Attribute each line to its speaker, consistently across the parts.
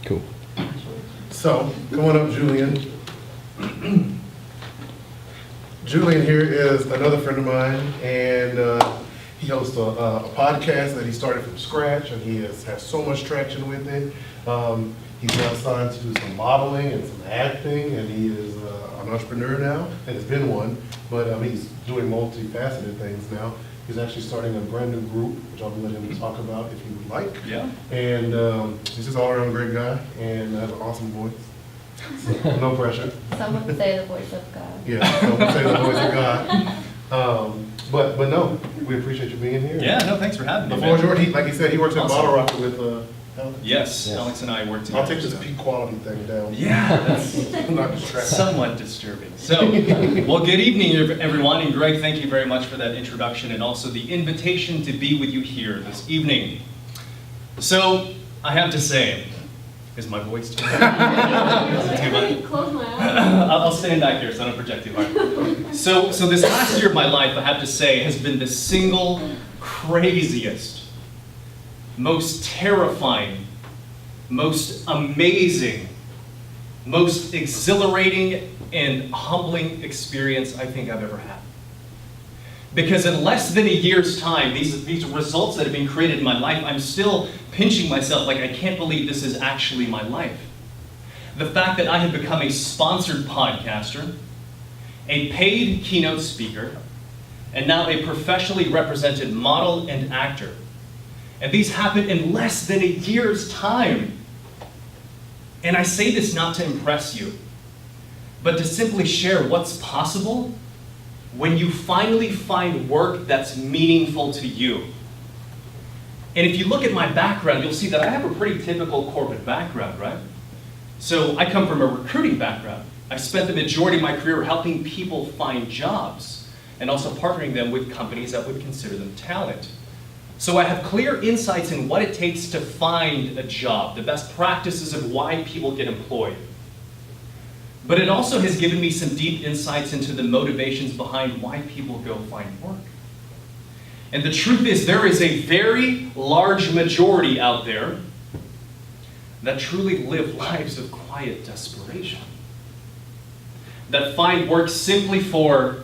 Speaker 1: Cool.
Speaker 2: So, come on up, Julian. Julian here is another friend of mine, and he hosts a podcast that he started from scratch, and he has so much traction with it. He's now starting to do some modeling and some acting, and he is an entrepreneur now, and has been one, but he's doing multifaceted things now. He's actually starting a brand new group, which I'll let him talk about if he would like.
Speaker 3: Yeah.
Speaker 2: And he's just all around great guy, and has an awesome voice. So, no pressure.
Speaker 4: Some would say the voice of God.
Speaker 2: Yeah, so we'll say the voice of God. But no, we appreciate you being here.
Speaker 3: Yeah, no, thanks for having me.
Speaker 2: The floor is
Speaker 3: man.
Speaker 2: yours. Like he said, he works at
Speaker 3: Awesome.
Speaker 2: Bottle Rocket with Alex.
Speaker 3: Yes,
Speaker 1: Yes.
Speaker 3: Alex and I work together.
Speaker 2: I'll take this
Speaker 3: so.
Speaker 2: peak quality thing down.
Speaker 3: Yeah, that's
Speaker 2: I'm not distracted.
Speaker 3: somewhat disturbing. So, well, good evening, everyone. And Greg, thank you very much for that introduction and also the invitation to be with you here this evening. So, I have to say, is my voice too loud?
Speaker 4: Close my eyes.
Speaker 3: I'll stand back here so I don't project too hard. So this last year of my life, I have to say, has been the single craziest, most terrifying, most amazing, most exhilarating and humbling experience I think I've ever had. Because in less than a year's time, these results that have been created in my life, I'm still pinching myself like I can't believe this is actually my life. The fact that I have become a sponsored podcaster, a paid keynote speaker, and now a professionally represented model and actor. And these happened in less than a year's time. And I say this not to impress you, but to simply share what's possible when you finally find work that's meaningful to you. And if you look at my background, you'll see that I have a pretty typical corporate background, right? So I come from a recruiting background. I spent the majority of my career helping people find jobs and also partnering them with companies that would consider them talent. So I have clear insights in what it takes to find a job, the best practices of why people get employed. But it also has given me some deep insights into the motivations behind why people go find work. And the truth is, there is a very large majority out there that truly live lives of quiet desperation, that find work simply for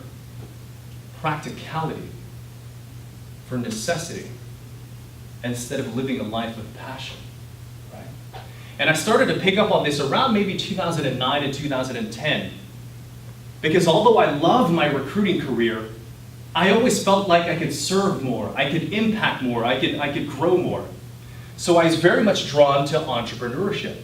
Speaker 3: practicality, for necessity, instead of living a life of passion. And I started to pick up on this around maybe 2009 and 2010. Because although I loved my recruiting career, I always felt like I could serve more, I could impact more, I could grow more. So I was very much drawn to entrepreneurship.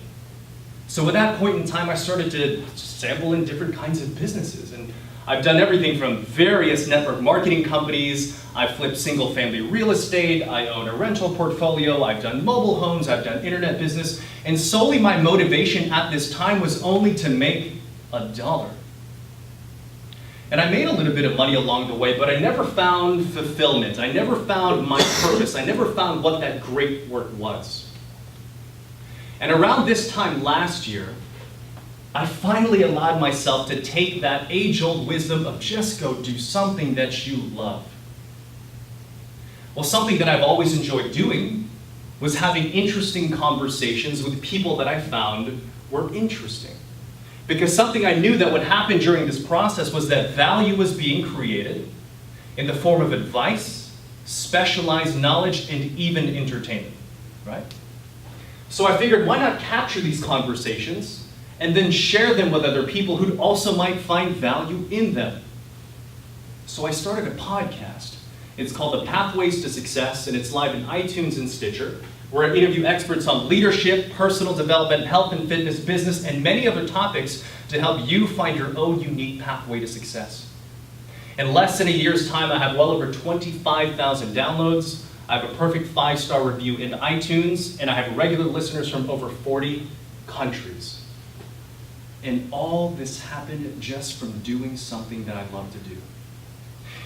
Speaker 3: So at that point in time, I started to sample in different kinds of businesses. And I've done everything from various network marketing companies, I've flipped single family real estate, I own a rental portfolio, I've done mobile homes, I've done internet business, and solely my motivation at this time was only to make $1. And I made a little bit of money along the way, but I never found fulfillment, I never found my purpose, I never found what that great work was. And around this time last year, I finally allowed myself to take that age-old wisdom of just go do something that you love. Well, something that I've always enjoyed doing was having interesting conversations with people that I found were interesting. Because something I knew that would happen during this process was that value was being created in the form of advice, specialized knowledge, and even entertainment, right? So I figured, why not capture these conversations and then share them with other people who also might find value in them? So I started a podcast. It's called The Pathways to Success, and it's live in iTunes and Stitcher, where I interview experts on leadership, personal development, health and fitness, business, and many other topics to help you find your own unique pathway to success. In less than a year's time, I have well over 25,000 downloads. I have a perfect 5-star review in iTunes, and I have regular listeners from over 40 countries. And all this happened just from doing something that I love to do.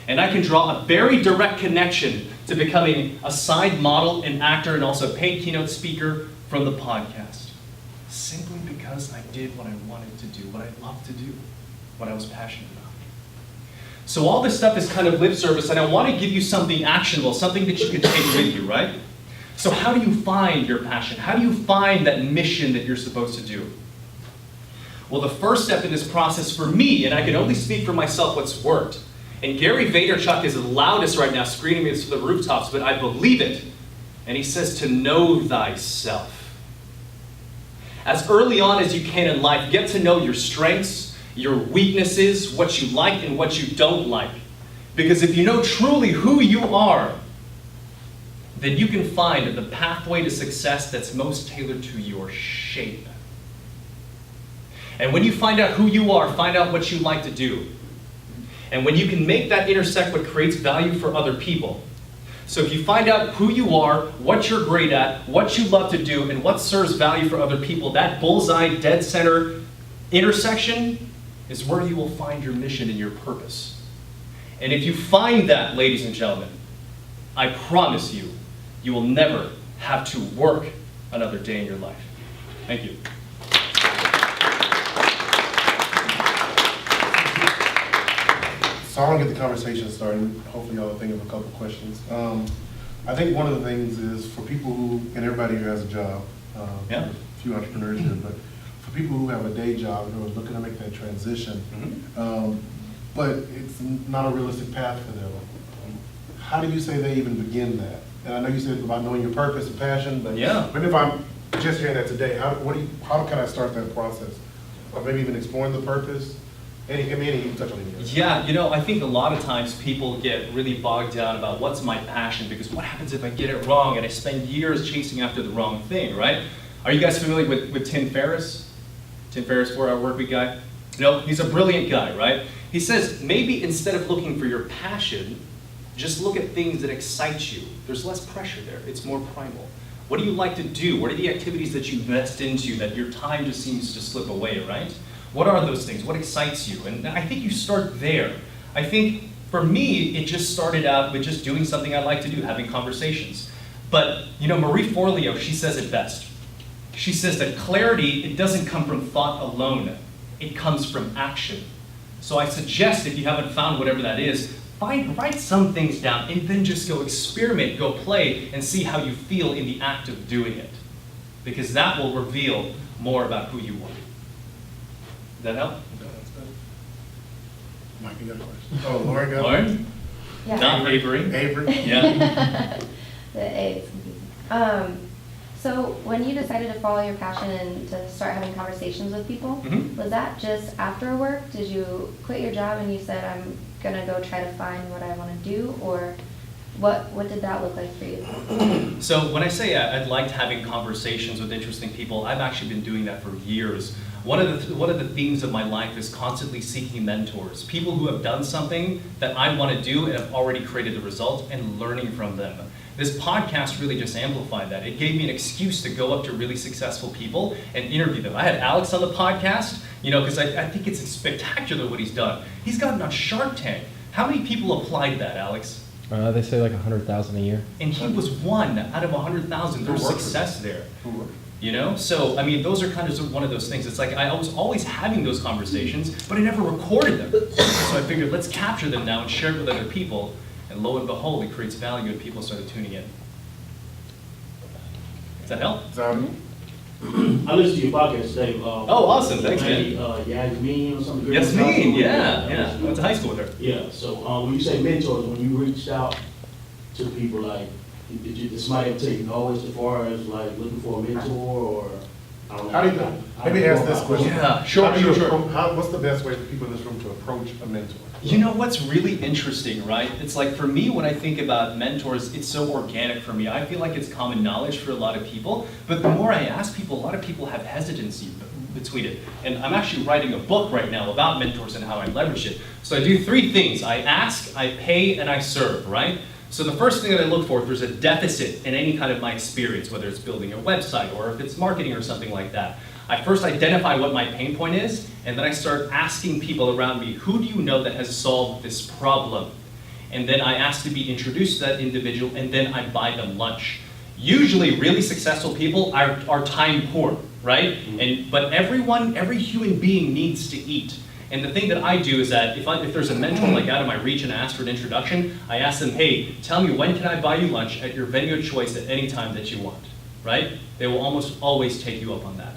Speaker 3: And I can draw a very direct connection to becoming a side model and actor and also paid keynote speaker from the podcast. Simply because I did what I wanted to do, what I loved to do, what I was passionate about. So all this stuff is kind of lip service, and I want to give you something actionable, something that you can take with you, right? So how do you find your passion? How do you find that mission that you're supposed to do? Well, the first step in this process for me, and I can only speak for myself what's worked, and Gary Vaynerchuk is the loudest right now, screaming this to the rooftops, but I believe it. And he says to know thyself. As early on as you can in life, get to know your strengths, your weaknesses, what you like and what you don't like. Because if you know truly who you are, then you can find the pathway to success that's most tailored to your shape. And when you find out who you are, find out what you like to do. And when you can make that intersect what creates value for other people. So if you find out who you are, what you're great at, what you love to do, and what serves value for other people, that bullseye, dead center intersection is where you will find your mission and your purpose. And if you find that, ladies and gentlemen, I promise you, you will never have to work another day in your life. Thank you.
Speaker 2: So I want to get the conversation started. Hopefully y'all will think of a couple questions. I think one of the things is for people who, and everybody who has a job,
Speaker 3: Yeah.
Speaker 2: a few entrepreneurs here, but for people who have a day job who are looking to make that transition, but it's not a realistic path for them. How do you say they even begin that? And I know you said about knowing your purpose and passion, but
Speaker 3: Yeah.
Speaker 2: maybe if I'm just hearing that today, how can I start that process? Or maybe even exploring the purpose? Any, you can touch on it.
Speaker 3: Yeah, I think a lot of times people get really bogged down about what's my passion, because what happens if I get it wrong and I spend years chasing after the wrong thing, right? Are you guys familiar with Tim Ferriss? Tim Ferriss, 4-Hour Workweek guy? He's a brilliant guy, right? He says, maybe instead of looking for your passion, just look at things that excite you. There's less pressure there. It's more primal. What do you like to do? What are the activities that you invest into that your time just seems to slip away, right? What are those things? What excites you? And I think you start there. I think for me, it just started out with just doing something I like to do, having conversations. But, Marie Forleo, she says it best. She says that clarity, it doesn't come from thought alone. It comes from action. So I suggest if you haven't found whatever that is, write some things down and then just go experiment, go play, and see how you feel in the act of doing it. Because that will reveal more about who you are. Does that help?
Speaker 2: Mike, you got a question? Oh, Lauren got
Speaker 3: Lauren?
Speaker 4: Yeah.
Speaker 3: Not Avery.
Speaker 2: Avery?
Speaker 3: Yeah.
Speaker 4: The A is confusing. So when you decided to follow your passion and to start having conversations with people, was that just after work? Did you quit your job and you said, I'm gonna go try to find what I wanna do? Or what did that look like for you?
Speaker 3: So when I say I'd liked having conversations with interesting people, I've actually been doing that for years. One of the themes of my life is constantly seeking mentors, people who have done something that I want to do and have already created the result, and learning from them. This podcast really just amplified that. It gave me an excuse to go up to really successful people and interview them. I had Alex on the podcast, because I think it's spectacular what he's done. He's gotten on Shark Tank. How many people applied that, Alex?
Speaker 1: They say like 100,000 a year.
Speaker 3: And he was one out of 100,000. There's success there. So, those are kind of one of those things. It's like I was always having those conversations, but I never recorded them. So I figured, let's capture them now and share it with other people. And lo and behold, it creates value and people started tuning in. Does that help?
Speaker 5: I listened to your podcast today.
Speaker 3: Oh, awesome. Thanks, man.
Speaker 5: Yasmin or something.
Speaker 3: Yasmin, yeah. I went to high school with her.
Speaker 5: Yeah, so when you say mentors, when you reached out to people, like, did somebody ever take you always as far as like looking for a mentor, or I don't know?
Speaker 2: How do you, let me ask this question.
Speaker 3: Yeah, sure.
Speaker 2: What's the best way for people in this room to approach a mentor?
Speaker 3: You know what's really interesting, right? It's like for me, when I think about mentors, it's so organic for me. I feel like it's common knowledge for a lot of people, but the more I ask people, a lot of people have hesitancy between it. And I'm actually writing a book right now about mentors and how I leverage it. So I do 3 things. I ask, I pay, and I serve, right? So the first thing that I look for, if there's a deficit in any kind of my experience, whether it's building a website or if it's marketing or something like that, I first identify what my pain point is, and then I start asking people around me, who do you know that has solved this problem? And then I ask to be introduced to that individual, and then I buy them lunch. Usually really successful people are time poor, right? But every human being needs to eat. And the thing that I do is that if there's a mentor like out of my reach and I ask for an introduction, I ask them, hey, tell me when can I buy you lunch at your venue of choice at any time that you want, right? They will almost always take you up on that.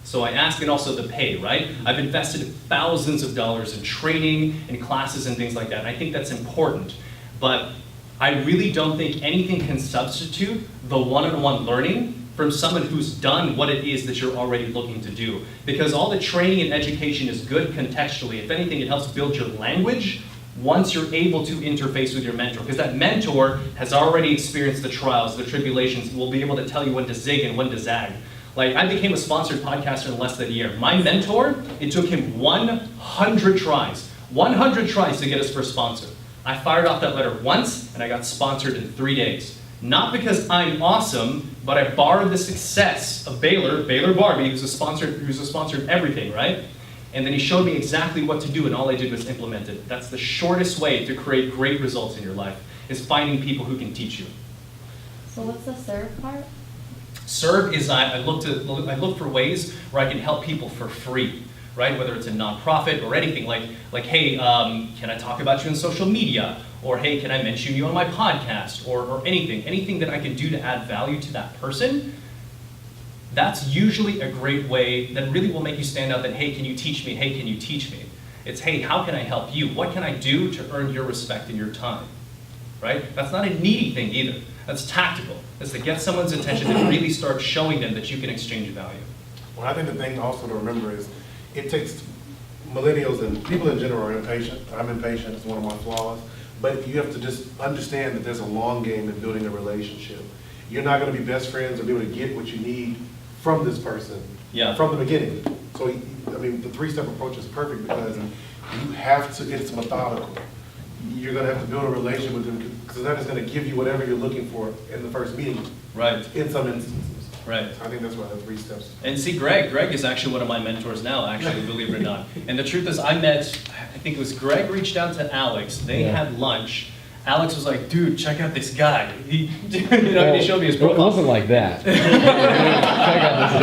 Speaker 3: So I ask, and also the pay, right? I've invested thousands of dollars in training and classes and things like that, and I think that's important. But I really don't think anything can substitute the one-on-one learning from someone who's done what it is that you're already looking to do. Because all the training and education is good contextually. If anything, it helps build your language once you're able to interface with your mentor. Because that mentor has already experienced the trials, the tribulations, will be able to tell you when to zig and when to zag. Like, I became a sponsored podcaster in less than a year. My mentor, it took him 100 tries to get his first sponsor. I fired off that letter once, and I got sponsored in 3 days. Not because I'm awesome, but I borrowed the success of Baylor Barbie, who's a sponsor in everything, right? And then he showed me exactly what to do, and all I did was implement it. That's the shortest way to create great results in your life, is finding people who can teach you.
Speaker 4: So what's the serve part?
Speaker 3: Serve is I look for ways where I can help people for free, right? Whether it's a nonprofit or anything like hey, can I talk about you on social media? Or hey, can I mention you on my podcast? Or anything that I can do to add value to that person. That's usually a great way that really will make you stand out. That hey, can you teach me? Hey, can you teach me? It's hey, how can I help you? What can I do to earn your respect and your time? Right? That's not a needy thing either. That's tactical. That's to get someone's attention and really start showing them that you can exchange value.
Speaker 2: Well, I think the thing also to remember is it takes millennials and people in general are impatient. I'm impatient, it's one of my flaws. But you have to just understand that there's a long game in building a relationship. You're not going to be best friends or be able to get what you need from this person from the beginning. So, I mean, the three-step approach is perfect because you have to, it's methodical. You're going to have to build a relationship with them because that is going to give you whatever you're looking for in the first meeting.
Speaker 3: Right.
Speaker 2: In some instances.
Speaker 3: Right.
Speaker 2: So I think that's why the 3 steps.
Speaker 3: And see, Greg is actually one of my mentors now, actually, believe it or not. And the truth is, I think it was Greg reached out to Alex. They had lunch. Alex was like, dude, check out this guy. He showed me his profile.
Speaker 1: It wasn't like that. Check out this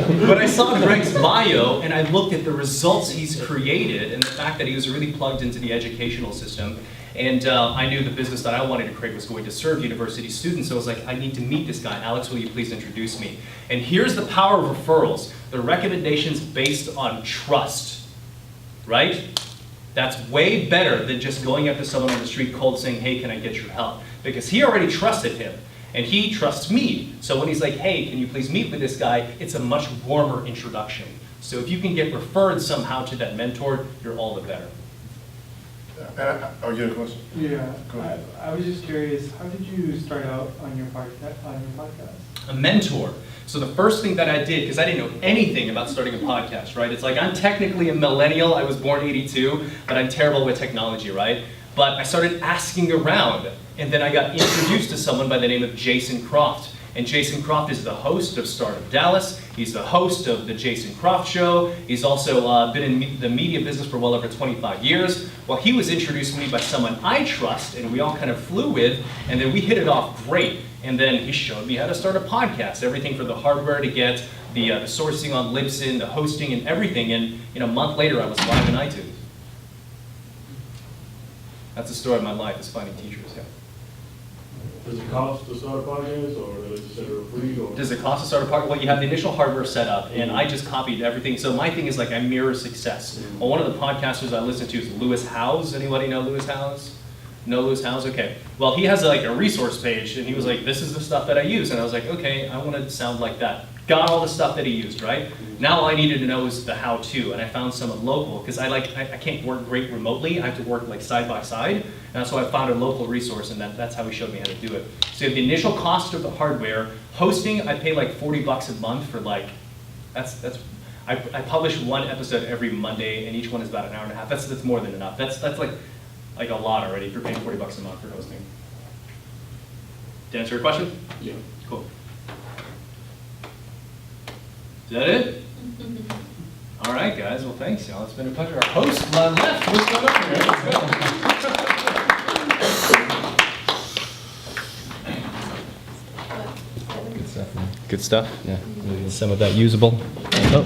Speaker 1: guy.
Speaker 3: But I saw Greg's bio, and I looked at the results he's created, and the fact that he was really plugged into the educational system. And I knew the business that I wanted to create was going to serve university students, so I was like, I need to meet this guy. Alex, will you please introduce me? And here's the power of referrals. The recommendations based on trust, right? That's way better than just going up to someone on the street cold saying, hey, can I get your help? Because he already trusted him, and he trusts me. So when he's like, hey, can you please meet with this guy, it's a much warmer introduction. So if you can get referred somehow to that mentor, you're all the better.
Speaker 2: Oh, you had a question?
Speaker 6: Yeah,
Speaker 2: Go ahead.
Speaker 6: I was just curious, how did you start out on your podcast?
Speaker 3: A mentor. So the first thing that I did, because I didn't know anything about starting a podcast, right? It's like I'm technically a millennial. I was born 82, but I'm terrible with technology, right? But I started asking around, and then I got introduced to someone by the name of Jason Croft. And Jason Croft is the host of Startup Dallas. He's the host of the Jason Croft Show. He's also been in the media business for well over 25 years. Well, he was introduced to me by someone I trust, and we all kind of flew with, and then we hit it off great. And then he showed me how to start a podcast, everything from the hardware to get the sourcing on Libsyn, the hosting and everything. And a month later, I was live in iTunes. That's the story of my life, is finding teachers, yeah.
Speaker 5: Does it cost to start a podcast, or is it set up free, or?
Speaker 3: Does it cost to start a podcast? Well, you have the initial hardware set up, and I just copied everything. So my thing is like I mirror success. Well, one of the podcasters I listen to is Lewis Howes. Anybody know Lewis Howes? No Lewis Howes? Okay. Well, he has like a resource page, and he was like, this is the stuff that I use. And I was like, okay, I want to sound like that. Got all the stuff that he used, right? Now all I needed to know was the how-to, and I found someone local, because I can't work great remotely. I have to work like side by side, and so I found a local resource, and that's how he showed me how to do it. So you have the initial cost of the hardware. Hosting, I pay like $40 a month for like, I publish one episode every Monday, and each one is about an hour and a half. That's more than enough. That's like a lot already if you're paying $40 a month for hosting. To answer your question?
Speaker 5: Yeah.
Speaker 3: Cool. Is that it? All right, guys. Well, thanks, y'all. It's been a pleasure. Our host, my left, what's going on here? Let's go.
Speaker 1: Good stuff, man.
Speaker 3: Good stuff.
Speaker 1: Yeah.
Speaker 3: Some of that usable. Oh.